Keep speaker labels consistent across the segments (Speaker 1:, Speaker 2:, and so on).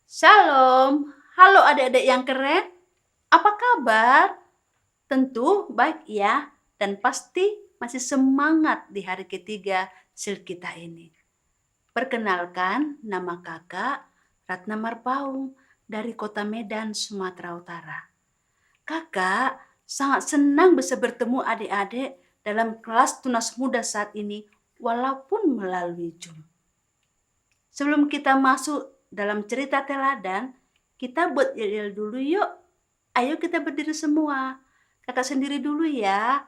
Speaker 1: Shalom, halo adik-adik yang keren. Apa kabar? Tentu baik ya, dan pasti masih semangat di hari ketiga sil kita ini. Perkenalkan, nama kakak Ratna Marpaung dari Kota Medan, Sumatera Utara. Kakak sangat senang bisa bertemu adik-adik dalam kelas tunas muda saat ini, walaupun melalui Zoom. Sebelum kita masuk dalam cerita teladan, kita buat yel dulu yuk. Ayo kita berdiri semua. Kakak sendiri dulu ya.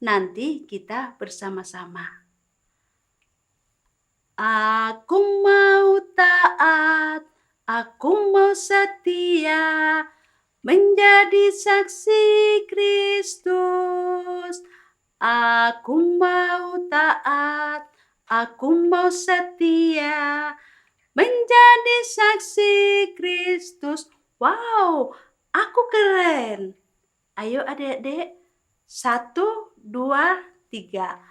Speaker 1: Nanti kita bersama-sama. Aku mau taat, aku mau setia, menjadi saksi Kristus. Aku mau taat, aku mau setia, menjadi saksi Kristus. Wow, aku keren. Ayo adik-adik, 1, 2, 3.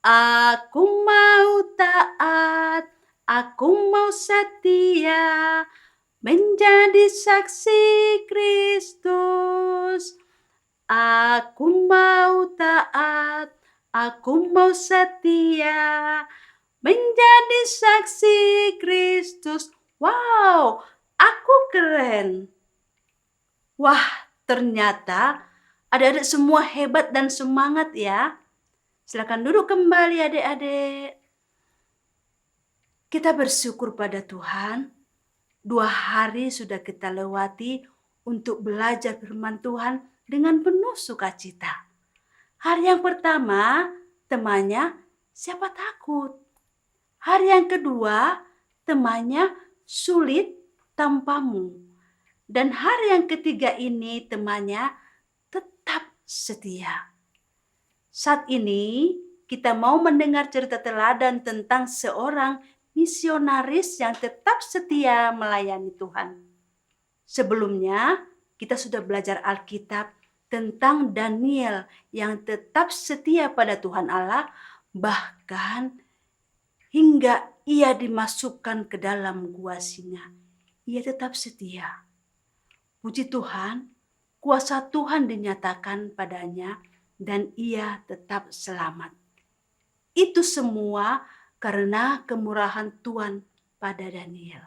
Speaker 1: Aku mau taat, aku mau setia, menjadi saksi Kristus. Aku mau taat, aku mau setia, menjadi saksi Kristus. Wow, aku keren. Wah, ternyata adik-adik semua hebat dan semangat ya. Silakan duduk kembali adik-adik. Kita bersyukur pada Tuhan. 2 hari sudah kita lewati untuk belajar firman Tuhan dengan penuh sukacita. Hari yang pertama, temanya siapa takut. Hari yang kedua, temanya sulit tanpamu. Dan hari yang ketiga ini temanya tetap setia. Saat ini kita mau mendengar cerita teladan tentang seorang misionaris yang tetap setia melayani Tuhan. Sebelumnya kita sudah belajar Alkitab tentang Daniel yang tetap setia pada Tuhan Allah, bahkan hingga ia dimasukkan ke dalam gua singa. Ia tetap setia. Puji Tuhan, kuasa Tuhan dinyatakan padanya dan ia tetap selamat. Itu semua karena kemurahan Tuhan pada Daniel.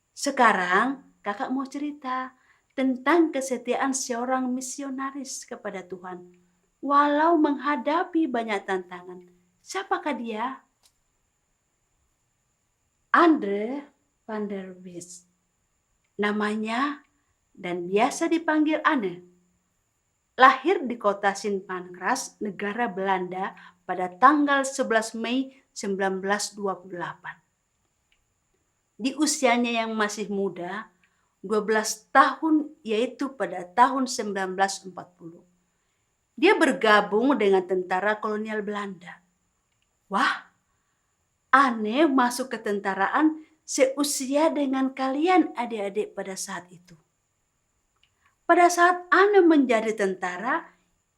Speaker 1: Sekarang kakak mau cerita tentang kesetiaan seorang misionaris kepada Tuhan. Walau menghadapi banyak tantangan. Siapakah dia? Andre van der Wees. Namanya dan biasa dipanggil Anne. Lahir di kota Sint Pancras, negara Belanda pada tanggal 11 Mei 1928. Di usianya yang masih muda, 12 tahun, yaitu pada tahun 1940. Dia bergabung dengan tentara kolonial Belanda. Wah, Anne masuk ketentaraan seusia dengan kalian adik-adik pada saat itu. Pada saat Anne menjadi tentara,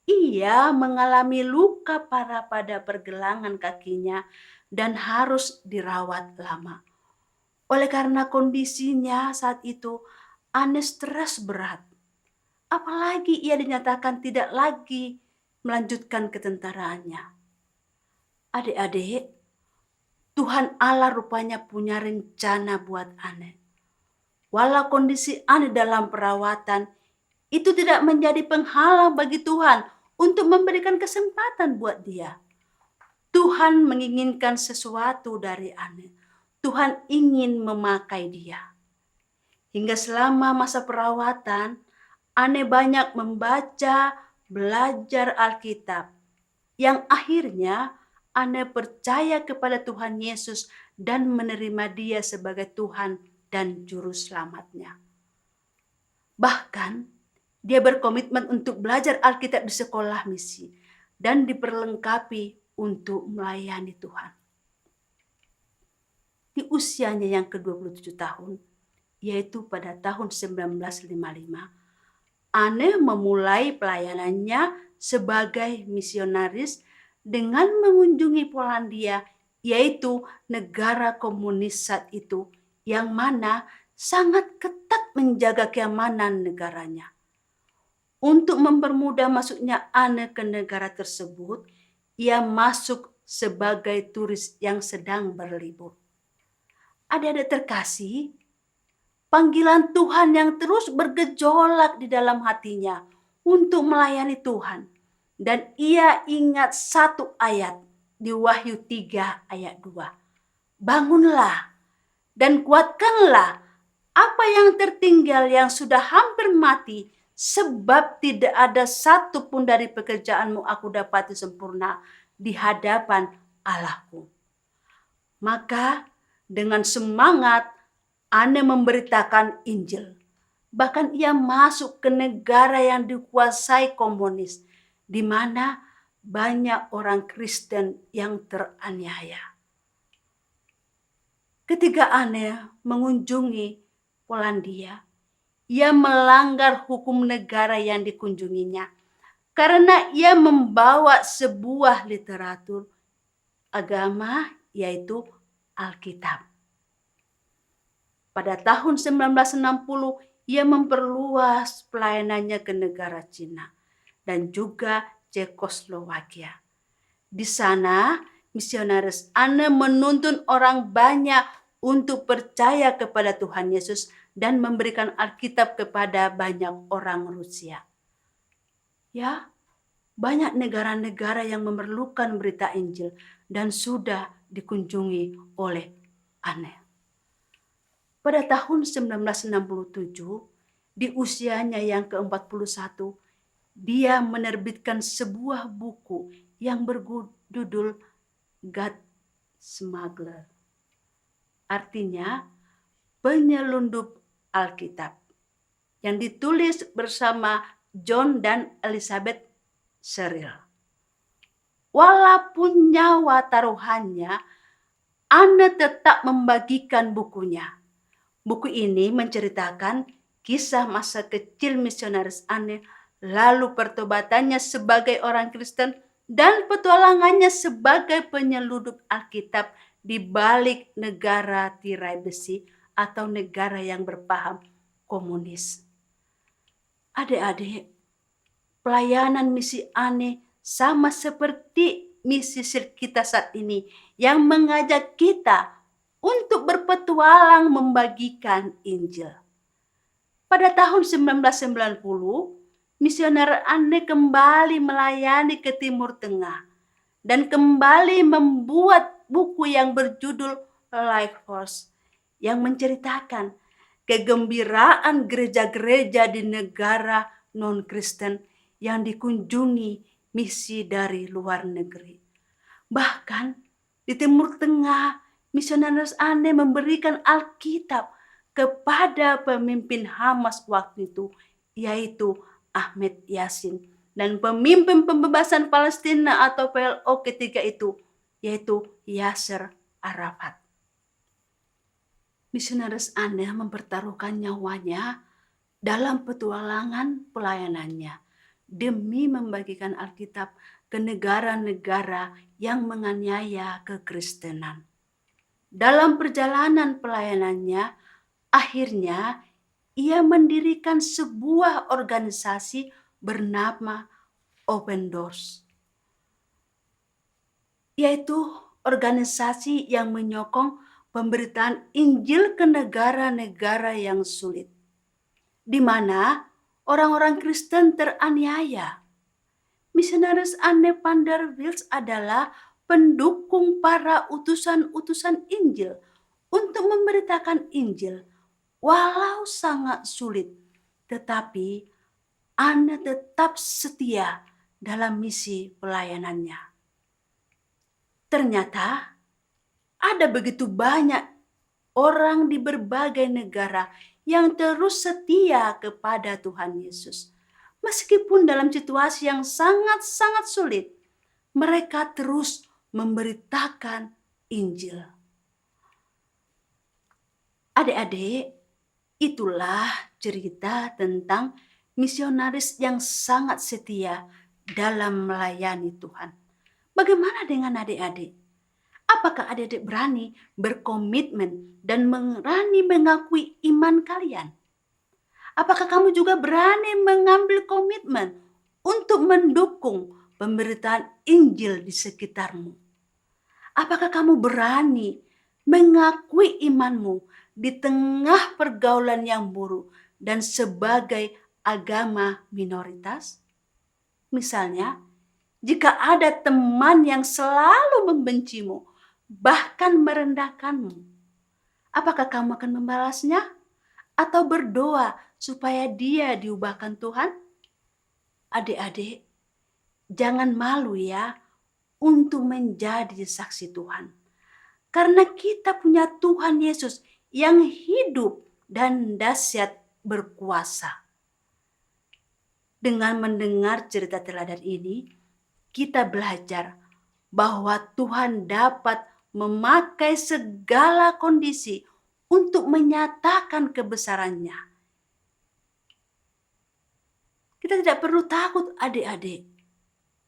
Speaker 1: ia mengalami luka parah pada pergelangan kakinya dan harus dirawat lama. Oleh karena kondisinya saat itu, Anne stres berat. Apalagi ia dinyatakan tidak lagi melanjutkan ketentaraannya. Adik-adik, Tuhan Allah rupanya punya rencana buat Anne. Walau kondisi Anne dalam perawatan, itu tidak menjadi penghalang bagi Tuhan untuk memberikan kesempatan buat dia. Tuhan menginginkan sesuatu dari Anne. Tuhan ingin memakai dia. Hingga selama masa perawatan, Anne banyak membaca, belajar Alkitab. Yang akhirnya Anne percaya kepada Tuhan Yesus dan menerima dia sebagai Tuhan dan Juru Selamatnya. Bahkan, dia berkomitmen untuk belajar Alkitab di sekolah misi dan diperlengkapi untuk melayani Tuhan. Di usianya yang ke-27 tahun, yaitu pada tahun 1955, Anne memulai pelayanannya sebagai misionaris dengan mengunjungi Polandia, yaitu negara komunis saat itu, yang mana sangat ketat menjaga keamanan negaranya. Untuk mempermudah masuknya Anne ke negara tersebut, ia masuk sebagai turis yang sedang berlibur. Adik-adik terkasih, panggilan Tuhan yang terus bergejolak di dalam hatinya untuk melayani Tuhan. Dan ia ingat satu ayat di Wahyu 3 ayat 2. Bangunlah dan kuatkanlah apa yang tertinggal yang sudah hampir mati, sebab tidak ada satu pun dari pekerjaanmu aku dapati sempurna di hadapan Allahku. Maka dengan semangat Anne memberitakan Injil. Bahkan ia masuk ke negara yang dikuasai komunis, di mana banyak orang Kristen yang teraniaya. Ketika Anne mengunjungi Polandia, ia melanggar hukum negara yang dikunjunginya karena ia membawa sebuah literatur agama, yaitu Alkitab. Pada tahun 1960, ia memperluas pelayanannya ke negara Cina dan juga Cekoslowakia. Di sana, misionaris Anne menuntun orang banyak untuk percaya kepada Tuhan Yesus dan memberikan Alkitab kepada banyak orang Rusia. Ya, banyak negara-negara yang memerlukan berita Injil dan sudah dikunjungi oleh Anne. Pada tahun 1967, di usianya yang ke-41, dia menerbitkan sebuah buku yang berjudul God Smuggler. Artinya, penyelundup Alkitab, yang ditulis bersama John dan Elizabeth Cyril. Walaupun nyawa taruhannya, Anne tetap membagikan bukunya. Buku ini menceritakan kisah masa kecil misionaris Anne, lalu pertobatannya sebagai orang Kristen dan petualangannya sebagai penyelundup Alkitab di balik negara tirai besi atau negara yang berpaham komunis. Adik-adik, pelayanan misi Anne sama seperti misi kita saat ini yang mengajak kita untuk berpetualang membagikan Injil. Pada tahun 1990, misioner Anne kembali melayani ke Timur Tengah dan kembali membuat buku yang berjudul Life Force yang menceritakan kegembiraan gereja-gereja di negara non-Kristen yang dikunjungi misi dari luar negeri. Bahkan di Timur Tengah, misionaris Anne memberikan Alkitab kepada pemimpin Hamas waktu itu, yaitu Ahmed Yasin, dan pemimpin pembebasan Palestina atau PLO ketiga itu, yaitu Yasser Arafat. Misionaris Anne mempertaruhkan nyawanya dalam petualangan pelayanannya demi membagikan Alkitab ke negara-negara yang menganiaya kekristenan. Dalam perjalanan pelayanannya, akhirnya ia mendirikan sebuah organisasi bernama Open Doors, yaitu organisasi yang menyokong pemberitaan Injil ke negara-negara yang sulit, di mana orang-orang Kristen teraniaya. Misionaris Anne van der Wils adalah pendukung para utusan-utusan Injil untuk memberitakan Injil. Walau sangat sulit, tetapi Anne tetap setia dalam misi pelayanannya. Ternyata ada begitu banyak orang di berbagai negara yang terus setia kepada Tuhan Yesus. Meskipun dalam situasi yang sangat-sangat sulit, mereka terus memberitakan Injil. Adik-adik, itulah cerita tentang misionaris yang sangat setia dalam melayani Tuhan. Bagaimana dengan adik-adik? Apakah adik-adik berani berkomitmen dan berani mengakui iman kalian? Apakah kamu juga berani mengambil komitmen untuk mendukung pemberitaan Injil di sekitarmu? Apakah kamu berani mengakui imanmu di tengah pergaulan yang buruk dan sebagai agama minoritas? Misalnya, jika ada teman yang selalu membencimu, bahkan merendahkanmu, apakah kamu akan membalasnya? Atau berdoa supaya dia diubahkan Tuhan? Adik-adik, jangan malu ya untuk menjadi saksi Tuhan. Karena kita punya Tuhan Yesus yang hidup dan dahsyat berkuasa. Dengan mendengar cerita teladan ini, kita belajar bahwa Tuhan dapat memakai segala kondisi untuk menyatakan kebesarannya. Kita tidak perlu takut adik-adik.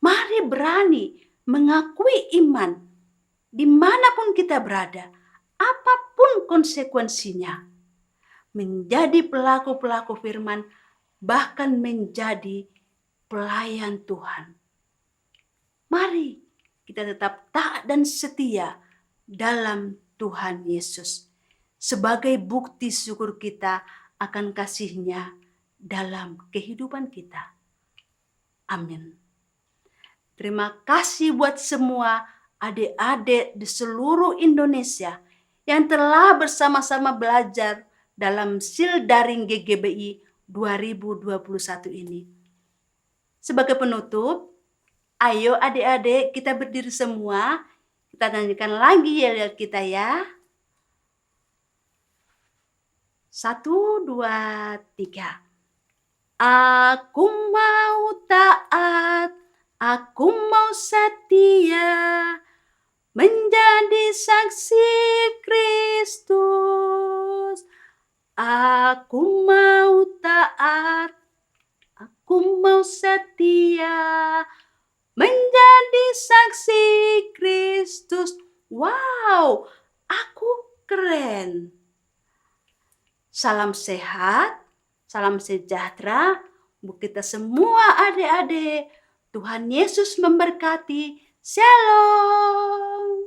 Speaker 1: Mari berani mengakui iman dimanapun kita berada, apapun konsekuensinya. Menjadi pelaku-pelaku firman, bahkan menjadi pelayan Tuhan. Mari kita tetap taat dan setia dalam Tuhan Yesus sebagai bukti syukur kita akan kasih-Nya dalam kehidupan kita. Amin. Terima kasih buat semua adik-adik di seluruh Indonesia yang telah bersama-sama belajar dalam SIL Daring GGBI 2021 ini. Sebagai penutup, ayo adik-adik kita berdiri semua. Kita nyanyikan lagi ya kita ya. 1, 2, 3. Aku mau taat, aku mau setia, menjadi saksi Kristus. Aku mau taat, aku mau setia, menjadi saksi Kristus. Wow, aku keren. Salam sehat, salam sejahtera buat kita semua adik-adik. Tuhan Yesus memberkati. Shalom.